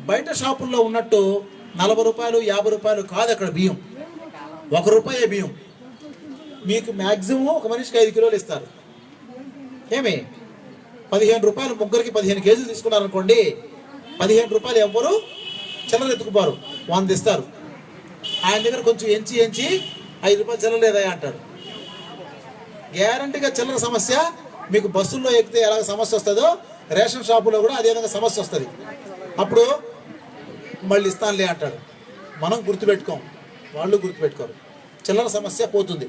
బయట షాపుల్లో ఉన్నట్టు 40 రూపాయలు 50 రూపాయలు కాదు అక్కడ బియ్యం, 1 రూపాయే బియ్యం. మీకు మ్యాక్సిమం ఒక మనిషికి 5 కిలోలు ఇస్తారు. ఏమి 15 రూపాయలు, ముగ్గురికి 15 కేజీలు తీసుకున్నారనుకోండి, 15 రూపాయలు ఎవ్వరు చిల్లర ఎత్తుకుపోరు, 100 ఇస్తారు. ఆయన దగ్గర కొంచెం ఎంచి 5 రూపాయలు చిల్లర లేదా అంటాడు. గ్యారంటీగా చిల్లర సమస్య మీకు బస్సుల్లో ఎక్కితే ఎలా సమస్య వస్తుందో రేషన్ షాపులో కూడా అదే విధంగా సమస్య వస్తుంది. అప్పుడు మళ్ళీ ఇస్తానులే అంటాడు. మనం గుర్తుపెట్టుకోం, వాళ్ళు గుర్తుపెట్టుకోరు, చిల్లర సమస్య పోతుంది.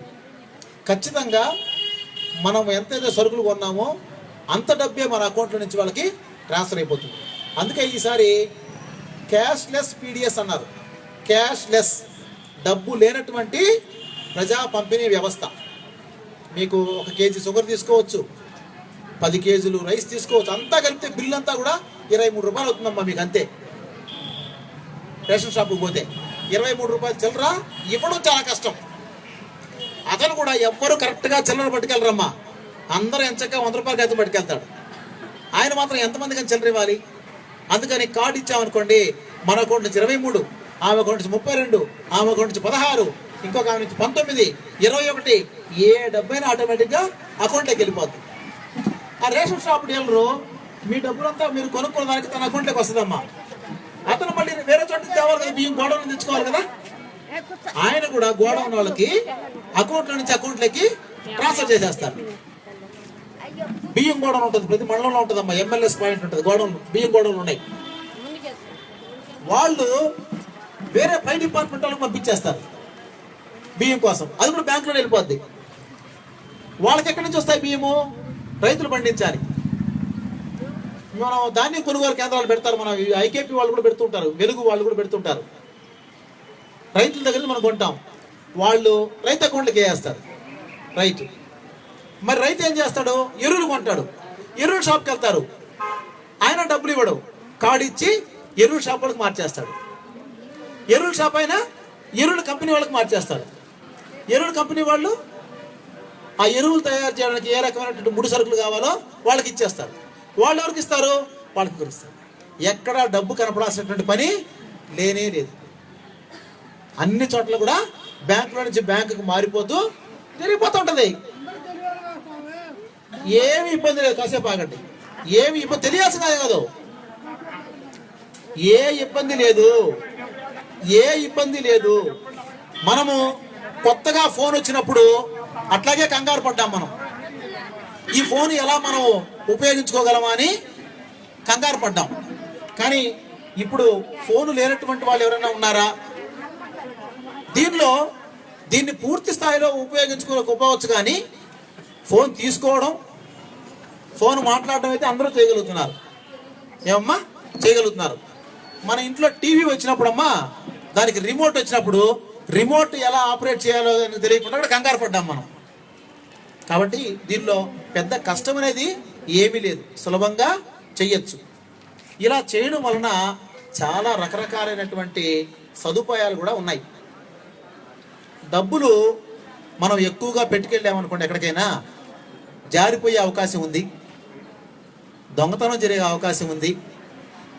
ఖచ్చితంగా మనం ఎంతైతే సరుకులు కొన్నామో అంత డబ్బే మన అకౌంట్లో నుంచి వాళ్ళకి ట్రాన్స్ఫర్ అయిపోతుంది. అందుకే ఈసారి క్యాష్లెస్ పీడిఎస్ అన్నారు. క్యాష్లెస్, డబ్బు లేనటువంటి ప్రజా పంపిణీ వ్యవస్థ. మీకు 1 కేజీ షుగర్ తీసుకోవచ్చు, 10 కేజీలు రైస్ తీసుకోవచ్చు, అంతా కలిపితే బిల్లు అంతా కూడా 23 రూపాయలు అవుతుందమ్మా మీకు. అంతే. రేషన్ షాపుకి పోతే 23 రూపాయలు చిల్లర ఇవ్వడం చాలా కష్టం. అతను కూడా ఎవ్వరు కరెక్ట్గా చిల్లర పట్టుకెళ్ళరమ్మా. అందరూ ఎంచక్క 100 రూపాయలకి అయితే పట్టుకెళ్తాడు. ఆయన మాత్రం ఎంతమందికి చిల్లర ఇవ్వాలి? అందుకని కార్డు ఇచ్చామనుకోండి, మన అకౌంట్ నుంచి 23, ఆమె అకౌంట్ నుంచి 32, ఆమె అకౌంట్ నుంచి 16, ఇంకొక ఆమె నుంచి 19, 21, ఏ డబ్బైనా ఆటోమేటిక్గా అకౌంట్లోకి వెళ్ళిపోతుంది. ఆ రేషన్ షాప్ డీలరు మీ డబ్బులంతా మీరు కొనుక్కున్న దానికి తన అకౌంట్లోకి వస్తుందమ్మా. అతను మళ్ళీ వేరే చోట తేవాలి కదా, బియ్యం గోడౌన్ తెచ్చుకోవాలి కదా. ఆయన కూడా గోడౌన్ వాళ్ళకి అకౌంట్లో నుంచి అకౌంట్లోకి ట్రాన్స్ఫర్ చేసేస్తారు. బియ్యం గోడౌన్ ఉంటుంది, ప్రతి మండలంలో ఉంటుందమ్మా, ఎమ్మెల్యేస్ పాయింట్ ఉంటుంది, గోడౌన్ బియ్యం గోడౌన్లు ఉన్నాయి. వాళ్ళు వేరే పై డిపార్ట్మెంట్ వాళ్ళకి పంపించేస్తారు బియ్యం కోసం. అది కూడా బ్యాంకులో వెళ్ళిపోద్ది. వాళ్ళకి ఎక్కడి నుంచి వస్తాయి బియ్యము? రైతులు పండించాలి. మనం ధాన్యం కొనుగోలు కేంద్రాలు పెడతారు, మన ఐకేపీ వాళ్ళు కూడా పెడుతుంటారు, వెలుగు వాళ్ళు కూడా పెడుతుంటారు. రైతుల దగ్గర మనం కొంటాం, వాళ్ళు రైతు అకౌంట్లకి వేస్తారు. రైతు మరి రైతు ఏం చేస్తాడు? ఎరువులు కొంటాడు, ఎరువుల షాప్కి వెళ్తారు, ఆయన డబ్బులు ఇవ్వడు, కార్డు ఇచ్చి ఎరువుల షాప్ వాళ్ళకి మార్చేస్తాడు. ఎరువుల షాప్ అయినా ఎరువుల కంపెనీ వాళ్ళకి మార్చేస్తాడు. ఎరువుల కంపెనీ వాళ్ళు ఆ ఎరువులు తయారు చేయడానికి ఏ రకమైనటువంటి ముడి సరుకులు కావాలో వాళ్ళకి ఇచ్చేస్తారు. వాళ్ళు ఎవరికి ఇస్తారు? వాళ్ళకి గురిస్తారు. ఎక్కడ డబ్బు కనపడాల్సినటువంటి పని లేనే లేదు. అన్ని చోట్ల కూడా బ్యాంకులో నుంచి బ్యాంకుకి మారిపోతూ జరిగిపోతూ ఉంటుంది. ఏమి ఇబ్బంది లేదు, కాసేపు ఆగండి. ఏమి ఇబ్బంది తెలియాల్సిన కాదు, ఏ ఇబ్బంది లేదు, ఏ ఇబ్బంది లేదు. మనము కొత్తగా ఫోన్ వచ్చినప్పుడు అట్లాగే కంగారు పడ్డాం. మనం ఈ ఫోన్ ఎలా మనం ఉపయోగించుకోగలమా అని కంగారు పడ్డాం. కానీ ఇప్పుడు ఫోన్ లేనటువంటి వాళ్ళు ఎవరైనా ఉన్నారా? దీన్ని పూర్తి స్థాయిలో ఉపయోగించుకోవచ్చు, కానీ ఫోన్ తీసుకోవడం, ఫోన్ మాట్లాడడం అయితే అందరూ చేయగలుగుతున్నారు. ఏమమ్మా చేయగలుగుతున్నారు. మన ఇంట్లో టీవీ వచ్చినప్పుడు అమ్మా, దానికి రిమోట్ వచ్చినప్పుడు రిమోట్ ఎలా ఆపరేట్ చేయాలో తెలియకుండా కూడా కంగారు పడ్డాం మనం. కాబట్టి దీనిలో పెద్ద కష్టం అనేది ఏమీ లేదు, సులభంగా చెయ్యొచ్చు. ఇలా చేయడం వలన చాలా రకరకాలైనటువంటి సదుపాయాలు కూడా ఉన్నాయి. డబ్బులు మనం ఎక్కువగా పెట్టుకెళ్ళామనుకోండి, ఎక్కడికైనా జారిపోయే అవకాశం ఉంది, దొంగతనం జరిగే అవకాశం ఉంది,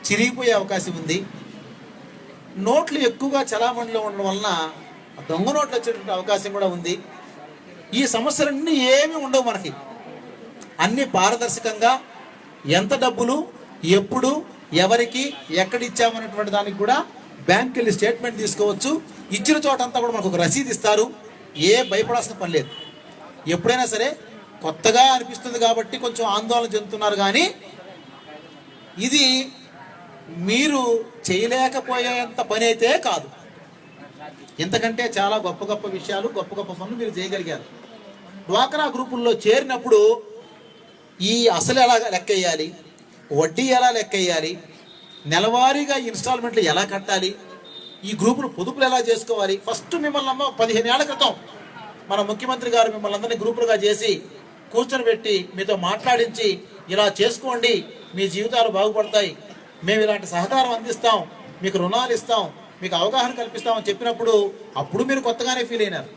చిరిగిపోయే అవకాశం ఉంది. నోట్లు ఎక్కువగా చలామణిలో ఉండడం వలన దొంగ నోట్లు వచ్చేటువంటి అవకాశం కూడా ఉంది. ఈ సమస్యలన్నీ ఏమీ ఉండవు మనకి. అన్నీ పారదర్శకంగా ఎంత డబ్బులు ఎప్పుడు ఎవరికి ఎక్కడ ఇచ్చామన్నటువంటి దానికి కూడా బ్యాంక్కి వెళ్ళి స్టేట్మెంట్ తీసుకోవచ్చు. ఇచ్చిన చోట అంతా కూడా మనకు ఒక రసీదు ఇస్తారు. ఏ భయపడాల్సిన పని లేదు. ఎప్పుడైనా సరే కొత్తగా అనిపిస్తుంది కాబట్టి కొంచెం ఆందోళన చెందుతున్నారు, కానీ ఇది మీరు చేయలేకపోయేంత పని అయితే కాదు. ఇంతకంటే చాలా గొప్ప గొప్ప విషయాలు, గొప్ప గొప్ప పనులు మీరు చేయగలిగారు. డ్వాక్రా గ్రూపుల్లో చేరినప్పుడు ఈ అసలు ఎలా లెక్క వేయాలి, వడ్డీ ఎలా లెక్క వేయాలి, నెలవారీగా ఇన్స్టాల్మెంట్లు ఎలా కట్టాలి, ఈ గ్రూపులు పొదుపులు ఎలా చేసుకోవాలి. ఫస్ట్ మిమ్మల్ని 15 ఏళ్ల క్రితం మన ముఖ్యమంత్రి గారు మిమ్మల్ని అందరినీ గ్రూపులుగా చేసి కూర్చొని పెట్టి మీతో మాట్లాడించి, ఇలా చేసుకోండి, మీ జీవితాలు బాగుపడతాయి, మేము ఇలాంటి సహకారం అందిస్తాం, మీకు రుణాలు ఇస్తాం, మీకు అవగాహన కల్పిస్తామని చెప్పినప్పుడు అప్పుడు మీరు కొత్తగానే ఫీల్ అయినారు.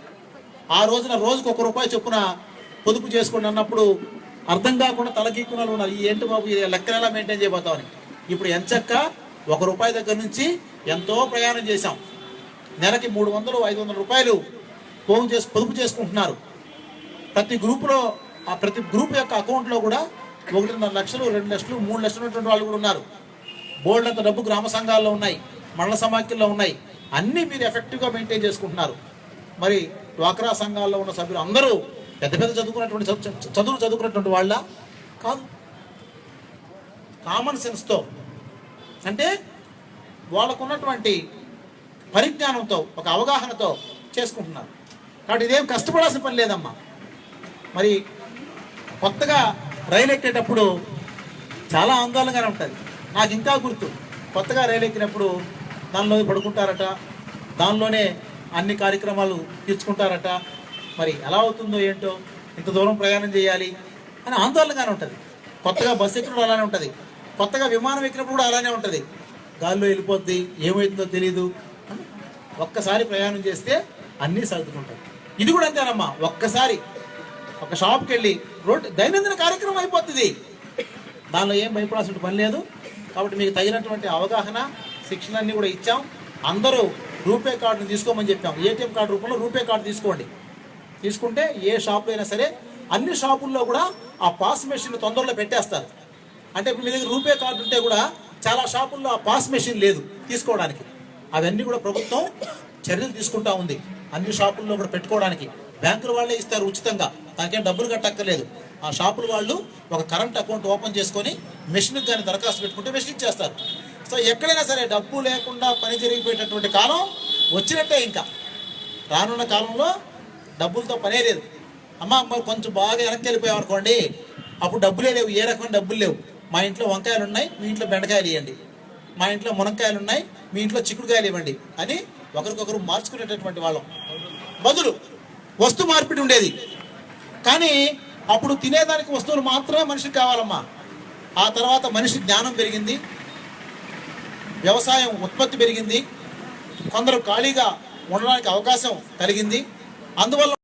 ఆ రోజున రోజుకు ₹1 చొప్పున పొదుపు చేసుకోండి అన్నప్పుడు అర్థం కాకుండా తలగీక్కున్నాలు ఉన్నారు. ఏంటి బాబు, ఇది లెక్కలు ఎలా మెయింటైన్ చేయబోతామని. ఇప్పుడు ఎంచక్క ₹1 దగ్గర నుంచి ఎంతో ప్రయాణం చేశాం. నెలకి 300-500 రూపాయలు పొదుపు చేసుకుంటున్నారు. ప్రతి గ్రూప్ యొక్క అకౌంట్లో కూడా 1.5 లక్షలు, 2 లక్షలు, 3 లక్షలు ఉన్నటువంటి వాళ్ళు కూడా ఉన్నారు. బోల్డ్ అంత డబ్బు గ్రామ సంఘాల్లో ఉన్నాయి, మండల సమాఖ్యల్లో ఉన్నాయి. అన్నీ మీరు ఎఫెక్టివ్గా మెయింటైన్ చేసుకుంటున్నారు. మరి డ్వాక్రా సంఘాల్లో ఉన్న సభ్యులు అందరూ పెద్ద పెద్ద చదువుకున్నటువంటి వాళ్ళ కాదు, కామన్ సెన్స్తో, అంటే వాళ్ళకున్నటువంటి పరిజ్ఞానంతో, ఒక అవగాహనతో చేసుకుంటున్నారు. కాబట్టి ఇదేం కష్టపడాల్సిన పని లేదమ్మా. మరి కొత్తగా రైలు ఎక్కేటప్పుడు చాలా ఆందోళనగానే ఉంటుంది. నాకు ఇంకా గుర్తు, కొత్తగా రైలు ఎక్కినప్పుడు దానిలో పడుకుంటారట, దానిలోనే అన్ని కార్యక్రమాలు తీర్చుకుంటారట. మరి ఎలా అవుతుందో ఏంటో, ఇంత దూరం ప్రయాణం చేయాలి అని ఆందోళనగానే ఉంటుంది. కొత్తగా బస్సు ఎక్కినప్పుడు అలానే ఉంటుంది, కొత్తగా విమానం ఎక్కినప్పుడు కూడా అలానే ఉంటుంది. గాల్లో వెళ్ళిపోద్ది, ఏమవుతుందో తెలీదు. ఒక్కసారి ప్రయాణం చేస్తే అన్నీ సర్దుకుంటాయి. ఇది కూడా అంతేనమ్మా. ఒక్కసారి ఒక షాప్కి వెళ్ళి దైనందిన కార్యక్రమం అయిపోతుంది. దానిలో ఏం భయపడాల్సిన పని లేదు. కాబట్టి మీకు తగినటువంటి అవగాహన, శిక్షణ అన్నీ కూడా ఇచ్చాం. అందరూ రూపే కార్డుని తీసుకోమని చెప్పాం. ఏటీఎం కార్డు రూపంలో రూపే కార్డు తీసుకోండి. తీసుకుంటే ఏ షాపులో అయినా సరే, అన్ని షాపుల్లో కూడా ఆ పాస్ మెషిన్ తొందరలో పెట్టేస్తారు. అంటే ఇప్పుడు మీ దగ్గర రూపే కార్డు ఉంటే కూడా చాలా షాపుల్లో ఆ పాస్ మెషిన్ లేదు తీసుకోవడానికి. అవన్నీ కూడా ప్రభుత్వం చర్యలు తీసుకుంటా ఉంది. అన్ని షాపుల్లో కూడా పెట్టుకోవడానికి బ్యాంకుల వాళ్ళే ఇస్తారు ఉచితంగా, దానికేం డబ్బులు కట్టక్కర్లేదు. ఆ షాపుల వాళ్ళు ఒక కరెంట్ అకౌంట్ ఓపెన్ చేసుకొని మెషిన్కి కానీ దరఖాస్తు పెట్టుకుంటే మెషిన్ ఇచ్చేస్తారు. సో ఎక్కడైనా సరే డబ్బు లేకుండా పని జరిగిపోయేటటువంటి కాలం వచ్చినట్టే. ఇంకా రానున్న కాలంలో డబ్బులతో పనే లేదు. అమ్మ కొంచెం బాగా వెనక్కి వెళ్ళిపోయామనుకోండి, అప్పుడు డబ్బులే లేవు, ఏ రకమైన డబ్బులు లేవు. మా ఇంట్లో వంకాయలు ఉన్నాయి, మీ ఇంట్లో బెండకాయలు ఇవ్వండి. మా ఇంట్లో మునక్కాయలు ఉన్నాయి, మీ ఇంట్లో చిక్కుడుకాయలు ఇవ్వండి అని ఒకరికొకరు మార్చుకునేటటువంటి వాళ్ళం. బదులు వస్తు మార్పిడి ఉండేది. కానీ అప్పుడు తినేదానికి వస్తువులు మాత్రమే మనిషికి కావాలమ్మా. ఆ తర్వాత మనిషి జ్ఞానం పెరిగింది, వ్యవసాయం ఉత్పత్తి పెరిగింది, కొందరు ఖాళీగా ఉండడానికి అవకాశం కలిగింది. అందువల్ల